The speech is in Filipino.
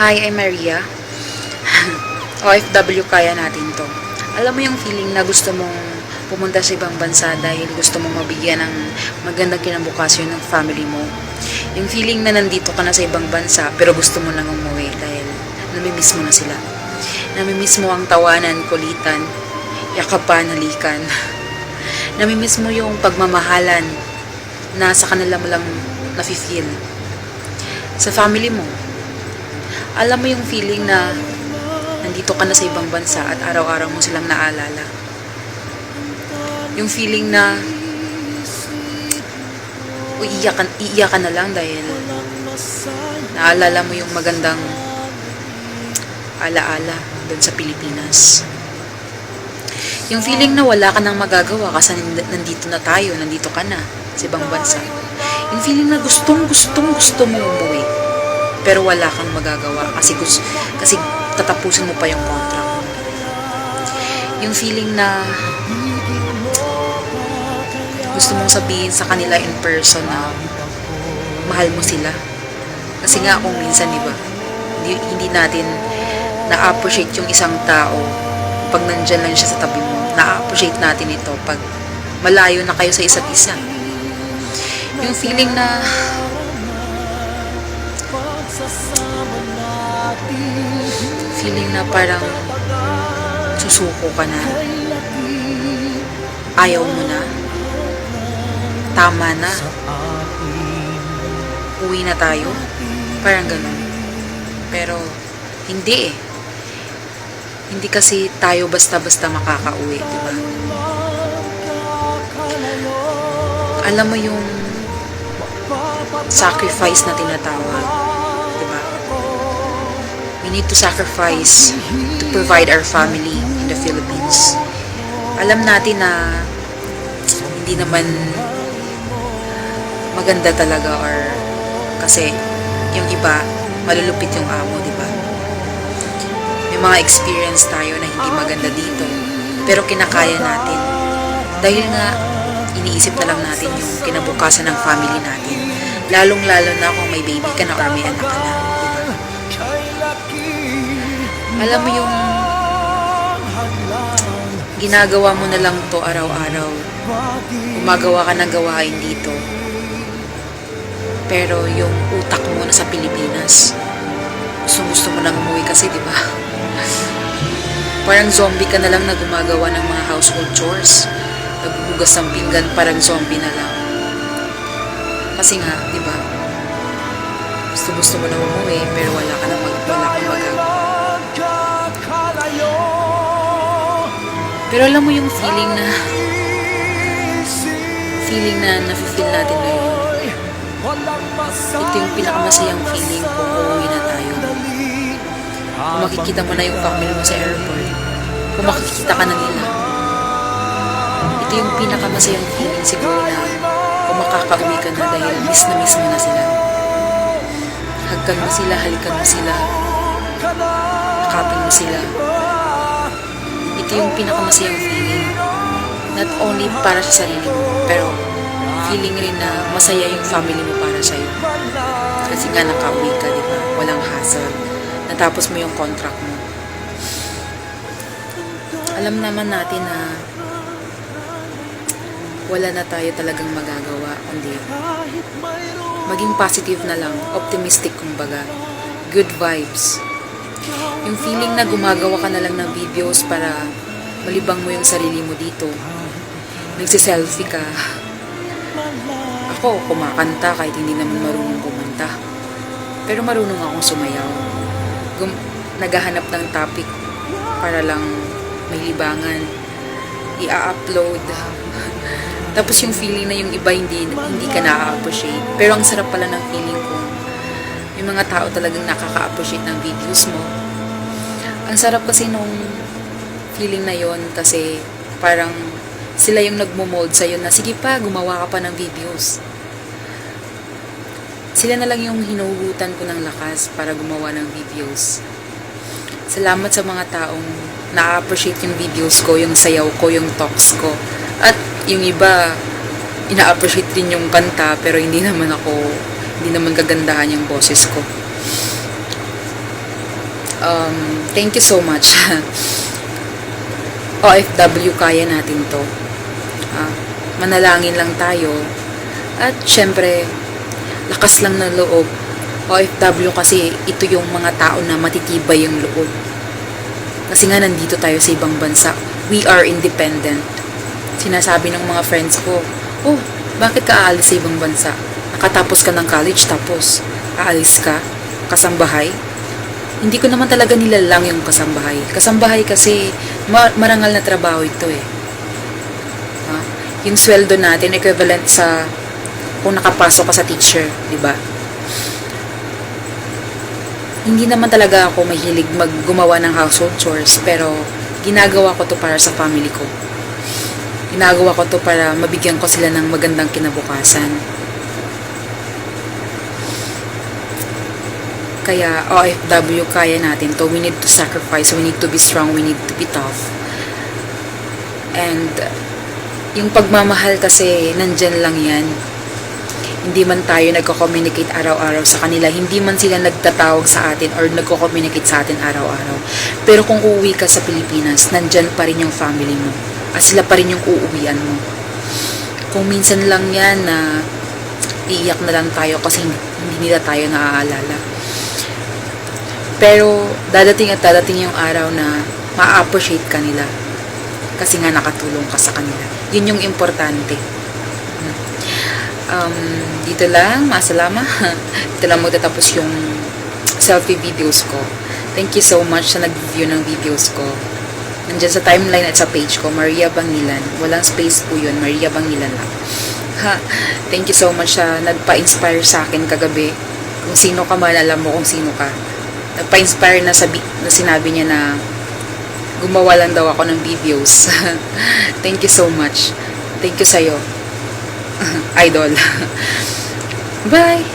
Hi, I'm Maria. OFW, kaya natin to. Alam mo yung feeling na gusto mong pumunta sa ibang bansa dahil gusto mong mabigyan ng magandang kinabukasan ng family mo. Yung feeling na nandito ka na sa ibang bansa pero gusto mo nang umuwi dahil namimiss mo na sila. Namimiss mo ang tawanan, kulitan, yakapan, halikan. Namimiss mo yung pagmamahalan na sa kanila mo lang nafe-feel. Sa family mo, alam mo yung feeling na nandito ka na sa ibang bansa at araw-araw mo silang naalala. Yung feeling na iiyak ka na lang dahil naalala mo yung magandang alaala doon sa Pilipinas. Yung feeling na wala ka nang magagawa kasi nandito na tayo, nandito ka na sa ibang bansa. Yung feeling na gustong gusto mo umuwi pero wala kang magagawa kasi tatapusin mo pa yung contract mo. Yung feeling na gusto mong sabihin sa kanila in person na mahal mo sila. Kasi nga kung minsan, diba, hindi natin na-appreciate yung isang tao pag nandyan lang siya sa tabi mo. Na-appreciate natin ito pag malayo na kayo sa isa't isa. Yung feeling na parang susuko ka na, ayaw mo na, tama na, uwi na tayo, parang ganun. Pero hindi hindi kasi tayo basta-basta makakauwi, diba? Alam mo yung sacrifice na tinatawag, diba? We need to sacrifice to provide our family in the Philippines. Alam natin na hindi naman maganda talaga, or kasi yung iba malulupit yung amo, diba? May mga experience tayo na hindi maganda dito pero kinakaya natin dahil nga iniisip na lang natin yung kinabukasan ng family natin, lalong-lalo na kung may baby ka na or may anak ka na, diba? Alam mo yung ginagawa mo na lang to araw-araw, gumagawa ka ng gawain dito pero yung utak mo na sa Pilipinas, gusto mo nang umuwi kasi, diba? Parang zombie ka na lang na gumagawa ng mga household chores, naghuhugas ng pinggan, parang zombie na lang. Kasi nga, diba, gusto mo nang umuwi pero wala kang magagawa. Pero alam mo yung feeling na nafe-feel natin ngayon, ito yung pinakamasayang feeling kung uuwi na tayo. Kung makikita mo na yung family mo sa airport, kung makikita ka na nila, ito yung pinakamasayang feeling siguro na kung makakauwi ka na dahil miss mo na sila. Hagkan mo sila, halikan mo sila, akapin mo sila. Ito yung pinakamasayang feeling. Not only para sa sarili mo, pero feeling rin na masaya yung family mo para sa'yo. Kasi nga nakauwi ka, diba? Walang hassle. Natapos mo yung contract mo. Alam naman natin na wala na tayo talagang magagawa, kundi maging positive na lang, optimistic kumbaga, good vibes. Yung feeling na gumagawa ka na lang ng videos para malibang mo yung sarili mo dito. Nagsiselfie ka. Ako, kumakanta kahit hindi naman marunong kumanta. Pero marunong akong sumayaw. Naghahanap ng topic para lang may libangan. I-upload. Tapos yung feeling na yung iba hindi ka na-appreciate. Pero ang sarap pala ng feeling ko. Yung mga tao talagang nakaka-appreciate ng videos mo. Ang sarap kasi nung feeling na yon kasi parang sila yung nagmo-mold sa'yo na sige pa, gumawa ka pa ng videos. Sila na lang yung hinuhugutan ko ng lakas para gumawa ng videos. Salamat sa mga taong na-appreciate yung videos ko, yung sayaw ko, yung talks ko. At yung iba, ina-appreciate din yung kanta pero hindi naman kagandahan yung boses ko. Thank you so much. OFW, kaya natin to. Manalangin lang tayo. At syempre, lakas lang ng loob. OFW kasi ito yung mga tao na matitibay yung loob. Kasi nga nandito tayo sa ibang bansa. We are independent. Sinasabi ng mga friends ko, oh, bakit ka aalis sa ibang bansa? Nakatapos ka ng college tapos aalis ka? Kasambahay? Hindi ko naman talaga nilalang yung kasambahay. Kasambahay kasi marangal na trabaho ito eh. Yung sweldo natin equivalent sa kung nakapasok ka sa teacher, di ba? Hindi naman talaga ako mahilig maggumawa ng household chores, pero ginagawa ko to para sa family ko. Ginagawa ko to para mabigyan ko sila ng magandang kinabukasan. Kaya OFW, kaya natin to. We need to sacrifice, we need to be strong, we need to be tough. And yung pagmamahal kasi nandyan lang yan. Hindi man tayo nagko-communicate araw-araw sa kanila, hindi man sila nagtatawag sa atin or nagko-communicate sa atin araw-araw. Pero kung uuwi ka sa Pilipinas, nandyan pa rin yung family mo. Sila pa rin yung uuwian mo. Kung minsan lang yan na iiyak na lang tayo kasi hindi nila tayo naaalala. Pero dadating at dadating yung araw na ma-appreciate ka nila. Kasi nga nakatulong ka sa kanila. Yun yung importante. Dito lang, masalama. Dito lang magtatapos yung selfie videos ko. Thank you so much sa nag-view ng videos ko. Nandiyan sa timeline at sa page ko, Maria Bangilan. Walang space po yun, Maria Bangilan lang. Thank you so much sa nagpa-inspire sa akin kagabi. Kung sino ka man, alam mo kung sino ka. Nagpa-inspire na sinabi niya na gumawa lang daw ako ng videos. Thank you so much. Thank you sa'yo. Idol. Bye!